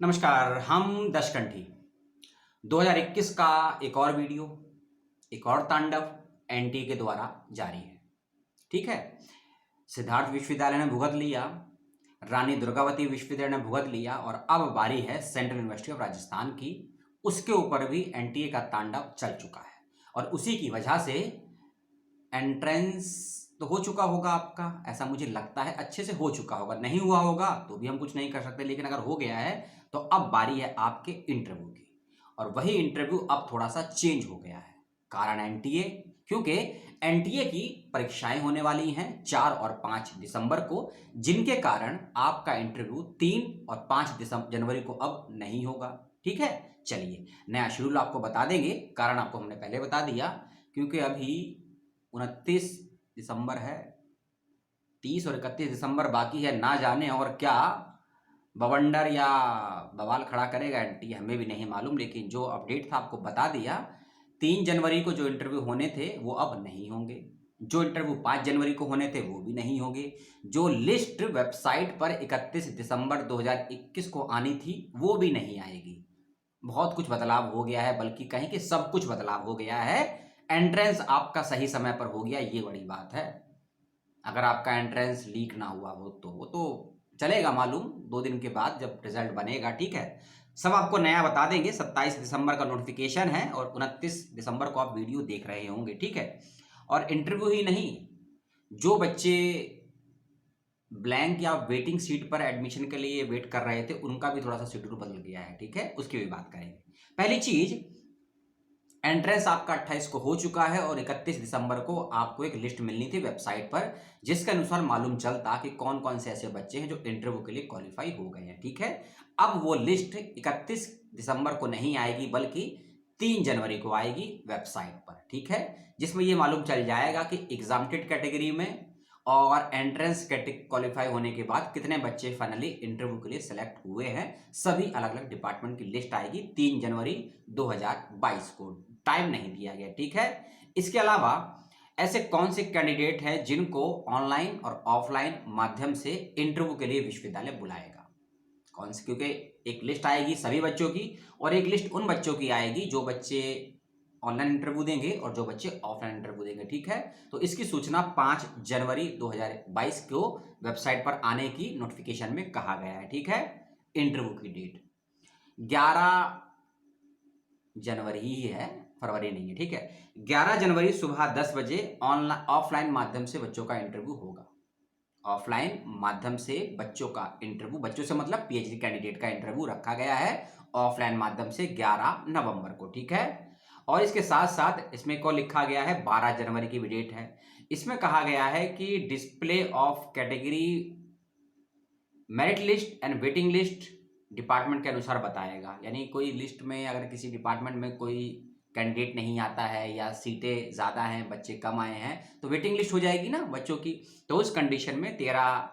नमस्कार। हम दशकंठी 2021 का एक और वीडियो, एक और तांडव एनटीए के द्वारा जारी है। ठीक है, सिद्धार्थ विश्वविद्यालय ने भुगत लिया, रानी दुर्गावती विश्वविद्यालय ने भुगत लिया और अब बारी है सेंट्रल यूनिवर्सिटी ऑफ राजस्थान की। उसके ऊपर भी एनटीए का तांडव चल चुका है और उसी की वजह से एंट्रेंस तो हो चुका होगा आपका, ऐसा मुझे लगता है अच्छे से हो चुका होगा। नहीं हुआ होगा तो भी हम कुछ नहीं कर सकते, लेकिन अगर हो गया है तो अब बारी है आपके इंटरव्यू की। और वही इंटरव्यू अब थोड़ा सा चेंज हो गया है, कारण एनटीए, क्योंकि एनटीए की परीक्षाएं होने वाली हैं 4 और 5 दिसंबर को, जिनके कारण आपका इंटरव्यू 3 और 5 जनवरी को अब नहीं होगा। ठीक है, चलिए नया शेड्यूल आपको बता देंगे, कारण आपको हमने पहले बता दिया, क्योंकि अभी 29 दिसंबर है, 30 और 31 दिसंबर बाकी है। ना जाने और क्या बवंडर या बवाल खड़ा करेगा एनटीए, हमें भी नहीं मालूम, लेकिन जो अपडेट था आपको बता दिया। 3 जनवरी को जो इंटरव्यू होने थे वो अब नहीं होंगे, जो इंटरव्यू 5 जनवरी को होने थे वो भी नहीं होंगे, जो लिस्ट वेबसाइट पर 31 दिसंबर 2021 को आनी थी वो भी नहीं आएगी। बहुत कुछ बदलाव हो गया है, बल्कि कहीं कि सब कुछ बदलाव हो गया है। एंट्रेंस आपका सही समय पर हो गया, ये बड़ी बात है। अगर आपका एंट्रेंस लीक ना हुआ हो तो वो तो चलेगा, मालूम 2 दिन के बाद जब रिजल्ट बनेगा। ठीक है, सब आपको नया बता देंगे। 27 दिसंबर का नोटिफिकेशन है और 29 दिसंबर को आप वीडियो देख रहे होंगे। ठीक है, और इंटरव्यू ही नहीं, जो बच्चे ब्लैंक या वेटिंग सीट पर एडमिशन के लिए वेट कर रहे थे उनका भी थोड़ा सा शेड्यूल बदल गया है। ठीक है, उसकी भी बात करेंगे। पहली चीज, एंट्रेंस आपका 28 को हो चुका है और 31 दिसंबर को आपको एक लिस्ट मिलनी थी वेबसाइट पर, जिसके अनुसार मालूम चलता कि कौन कौन से ऐसे बच्चे हैं जो इंटरव्यू के लिए क्वालिफाई हो गए हैं। ठीक है, अब वो लिस्ट 31 दिसंबर को नहीं आएगी, बल्कि 3 जनवरी को आएगी वेबसाइट पर। ठीक है, जिसमें ये मालूम चल जाएगा कि एग्जामिनेटेड कैटेगरी में और एंट्रेंस क्वालिफाई होने के बाद कितने बच्चे फाइनली इंटरव्यू के लिए सेलेक्ट हुए हैं। सभी अलग अलग डिपार्टमेंट की लिस्ट आएगी 3 जनवरी 2022 को। टाइम नहीं दिया गया। ठीक है, इसके अलावा ऐसे कौन से कैंडिडेट हैं जिनको ऑनलाइन और ऑफलाइन माध्यम से इंटरव्यू के लिए विश्वविद्यालय बुलाएगा, कौन से, क्योंकि एक लिस्ट आएगी सभी बच्चों की और एक लिस्ट उन बच्चों की आएगी जो बच्चे ऑनलाइन इंटरव्यू देंगे और जो बच्चे ऑफलाइन इंटरव्यू देंगे। ठीक है, तो इसकी सूचना 5 जनवरी 2022 को वेबसाइट पर आने की नोटिफिकेशन में कहा गया है। ठीक है, इंटरव्यू की डेट 11 जनवरी ही है, फरवरी नहीं है। ठीक है, 11 जनवरी सुबह 10 बजे ऑनलाइन ऑफलाइन माध्यम से बच्चों का इंटरव्यू होगा। ऑफलाइन माध्यम से बच्चों का इंटरव्यू, बच्चों से मतलब पीएचडी कैंडिडेट का इंटरव्यू रखा गया है ऑफलाइन माध्यम से 11 नवंबर को। ठीक है, और इसके साथ साथ इसमें को लिखा गया है 12 जनवरी की भी डेट है। इसमें कहा गया है कि display of category merit list and waiting list department के अनुसार बताएगा। यानी कोई लिस्ट में अगर किसी डिपार्टमेंट में कोई कैंडिडेट नहीं आता है या सीटें ज़्यादा हैं, बच्चे कम आए हैं, तो वेटिंग लिस्ट हो जाएगी ना बच्चों की। तो उस कंडीशन में 13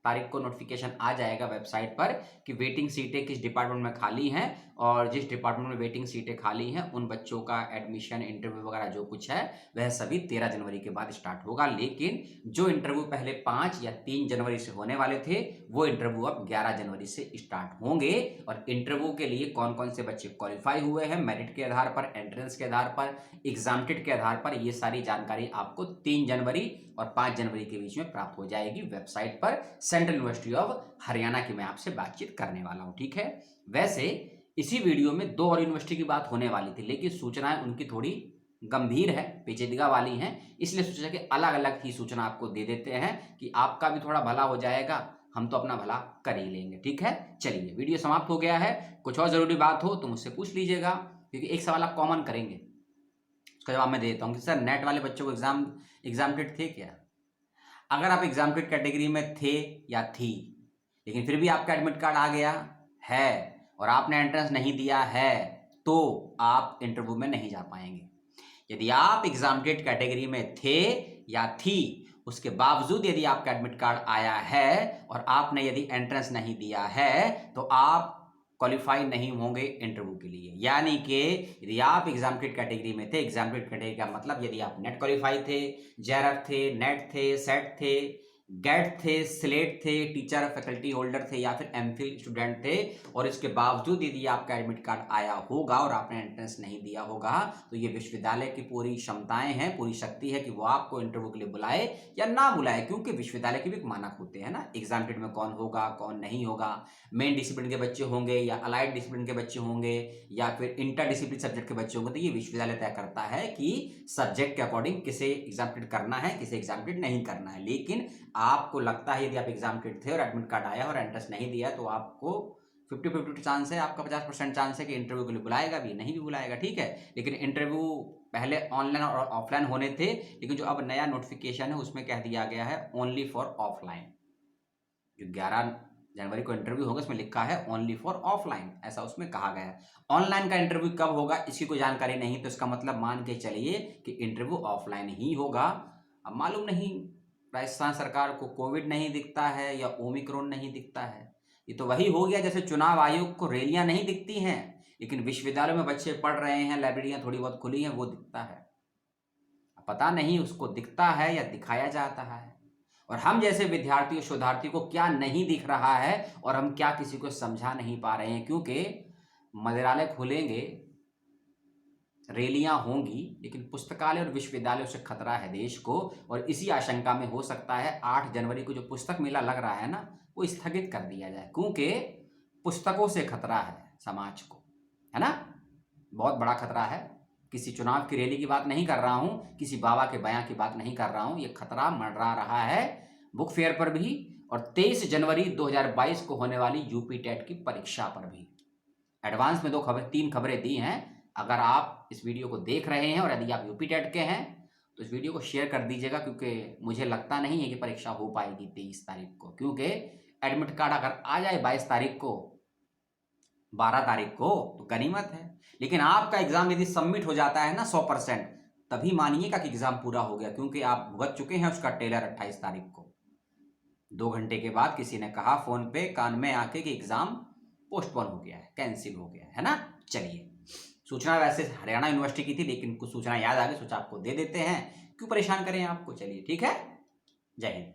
तारीख को नोटिफिकेशन आ जाएगा वेबसाइट पर कि वेटिंग सीटें किस डिपार्टमेंट में खाली हैं, और जिस डिपार्टमेंट में वेटिंग सीटें खाली हैं उन बच्चों का एडमिशन, इंटरव्यू वगैरह जो कुछ है वह सभी 13 जनवरी के बाद स्टार्ट होगा। लेकिन जो इंटरव्यू पहले 5 या 3 जनवरी से होने वाले थे वो इंटरव्यू अब 11 जनवरी से स्टार्ट होंगे। और इंटरव्यू के लिए कौन कौन से बच्चे क्वालिफाई हुए हैं मेरिट के आधार पर, एंट्रेंस के आधार पर, एग्जामिनेटेड के आधार पर, ये सारी जानकारी आपको 3 जनवरी और 5 जनवरी के बीच में प्राप्त हो जाएगी वेबसाइट पर। सेंट्रल यूनिवर्सिटी ऑफ हरियाणा की मैं आपसे बातचीत करने वाला हूं। ठीक है, वैसे इसी वीडियो में 2 और यूनिवर्सिटी की बात होने वाली थी, लेकिन सूचनाएं उनकी थोड़ी गंभीर है, पेचीदगी वाली हैं, इसलिए सोचा कि अलग अलग ही सूचना आपको दे देते हैं कि आपका भी थोड़ा भला हो जाएगा, हम तो अपना भला कर ही लेंगे। ठीक है, चलिए वीडियो समाप्त हो गया है। कुछ और जरूरी बात हो तो मुझसे पूछ लीजिएगा, क्योंकि एक सवाल आप कॉमन करेंगे, उसका जवाब मैं दे देता हूँ कि सर नेट वाले बच्चों को एग्जामिनेटेड थे क्या। अगर आप एग्जामिनेटेड कैटेगरी में थे या थी, लेकिन फिर भी आपका एडमिट कार्ड आ गया है और आपने एंट्रेंस नहीं दिया है, तो आप इंटरव्यू में नहीं जा पाएंगे। यदि आप एग्जामिनेटेड कैटेगरी में थे या थी, उसके बावजूद यदि आपका एडमिट कार्ड आया है और आपने यदि एंट्रेंस नहीं दिया है, तो आप क्वालिफाई नहीं होंगे इंटरव्यू के लिए। यानी कि यदि आप एग्जामिनेटेड कैटेगरी में थे, एग्जामिनेटेड कैटेगरी का मतलब यदि आप नेट क्वालिफाई थे, जेआरएफ थे, नेट थे, सेट थे, गेट थे, स्लेट थे, टीचर फैकल्टी होल्डर थे या फिर एमफिल स्टूडेंट थे और इसके बावजूद यदि आपका एडमिट कार्ड आया होगा और आपने एंट्रेंस नहीं दिया होगा तो ये विश्वविद्यालय की पूरी क्षमताएं हैं, पूरी शक्ति है कि वो आपको इंटरव्यू के लिए बुलाए या ना बुलाए, क्योंकि विश्वविद्यालय के भी एक मानक होते हैं ना एग्जाम में कौन होगा कौन नहीं होगा, मेन डिसिप्लिन के बच्चे होंगे या अलाइड डिसिप्लिन के बच्चे होंगे या फिर इंटर डिसिप्लिन सब्जेक्ट के बच्चे होंगे। तो ये विश्वविद्यालय तय करता है कि सब्जेक्ट के अकॉर्डिंग किसे एग्जाम करना है, किसे एग्जाम नहीं करना है। लेकिन आपको लगता है यदि आप एग्जामिनेड थे और एडमिट कार्ड आया और एंट्रेंस नहीं दिया तो आपको 50-50 चांस है, आपका 50% चांस है कि इंटरव्यू के लिए बुलाएगा भी, नहीं भी बुलाएगा, ठीक है। लेकिन इंटरव्यू पहले ऑनलाइन और ऑफलाइन होने थे, लेकिन जो अब नया नोटिफिकेशन है उसमें कह दिया गया है ओनली फॉर ऑफलाइन। जो 11 जनवरी को इंटरव्यू होगा उसमें लिखा है ओनली फॉर ऑफलाइन, ऐसा उसमें कहा गया है। ऑनलाइन का इंटरव्यू कब होगा इसकी कोई जानकारी नहीं, तो इसका मतलब मान के चलिए कि इंटरव्यू ऑफलाइन ही होगा। अब मालूम नहीं राजस्थान सरकार को कोविड नहीं दिखता है या ओमिक्रॉन नहीं दिखता है। ये तो वही हो गया जैसे चुनाव आयोग को रैलियां नहीं दिखती हैं लेकिन विश्वविद्यालयों में बच्चे पढ़ रहे हैं, लाइब्रेरियां थोड़ी बहुत खुली हैं, वो दिखता है। पता नहीं उसको दिखता है या दिखाया जाता है, और हम जैसे विद्यार्थी शोधार्थी को क्या नहीं दिख रहा है और हम क्या किसी को समझा नहीं पा रहे हैं, क्योंकि मंदिरालय खुलेंगे, रैलियां होंगी, लेकिन पुस्तकालय और विश्वविद्यालयों से खतरा है देश को। और इसी आशंका में हो सकता है 8 जनवरी को जो पुस्तक मेला लग रहा है ना वो स्थगित कर दिया जाए, क्योंकि पुस्तकों से खतरा है समाज को, है ना। बहुत बड़ा खतरा है। किसी चुनाव की रैली की बात नहीं कर रहा हूं, किसी बाबा के बयान की बात नहीं कर रहा हूं, ये खतरा मंडरा रहा है बुक फेयर पर भी और 23 जनवरी 2022 को होने वाली यूपी टेट की परीक्षा पर भी। एडवांस में 3 खबरें दी हैं। अगर आप इस वीडियो को देख रहे हैं और यदि आप यूपी टेट के हैं तो इस वीडियो को शेयर कर दीजिएगा, क्योंकि मुझे लगता नहीं है कि परीक्षा हो पाएगी 23 तारीख को, क्योंकि एडमिट कार्ड अगर आ जाए 22 तारीख को, 12 तारीख को तो गनीमत है। लेकिन आपका एग्जाम यदि सबमिट हो जाता है ना 100%, तभी मानिएगा कि एग्जाम पूरा हो गया, क्योंकि आप भुगत चुके हैं उसका टेलर 28 तारीख को। 2 घंटे के बाद किसी ने कहा फोन पे कान में आके कि एग्जाम पोस्टपोन हो गया है, कैंसिल हो गया है ना। चलिए, सूचना वैसे हरियाणा यूनिवर्सिटी की थी लेकिन कुछ सूचना याद आ गई, सोचा आपको दे देते हैं, क्यों परेशान करें आपको। चलिए ठीक है, जय हिंद।